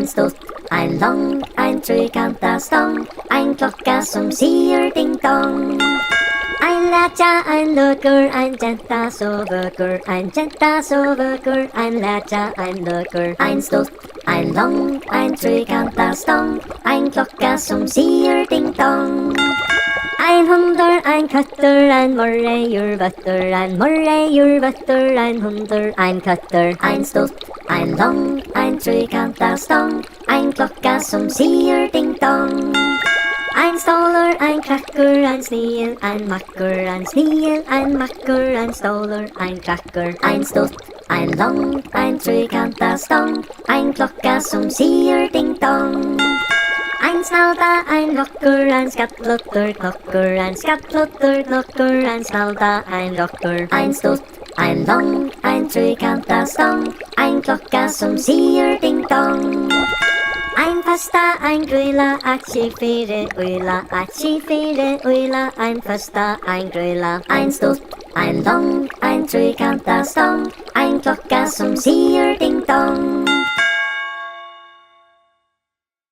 Ein stort, ein lang, ein trekanta stang, ein klokka som sier ding-dong. Ein lætja, ein løker, ein jenta soveker, ein jenta soveker, ein lætja, ein løker. Ein stort, ein lang, ein trekanta stang, ein klokka som sier ding-dong. Ein hunder, ein katter, ein morreier bøtter, ein morreier bøtter, ein hunder, ein katter. Ein stort, ein lang, ein trekanta stang, ein klokka som sier ding-dong. Ein ståler, ein krakker, ein sniel, ein makker, ein sniel, ein makker, ein ståler, ein krakker. Ein stort, ein lang, ein trekanta stang, ein klokka som sier ding-dong. Ein snalda, ein lokker, ein skattlotter, klokker, ein skattlotter, klokker, ein snalda, ein lokker. Ein stort, ein lang, ein trekanta stang, ein klokka som sier ding-dong. Ein fasta, ein grøyla, atsi fire øyla, atsi fire øyla. Ein fasta, ein grøyla, ein stort, ein lang, ein trekanta stang, ein klokka som sier ding-dong.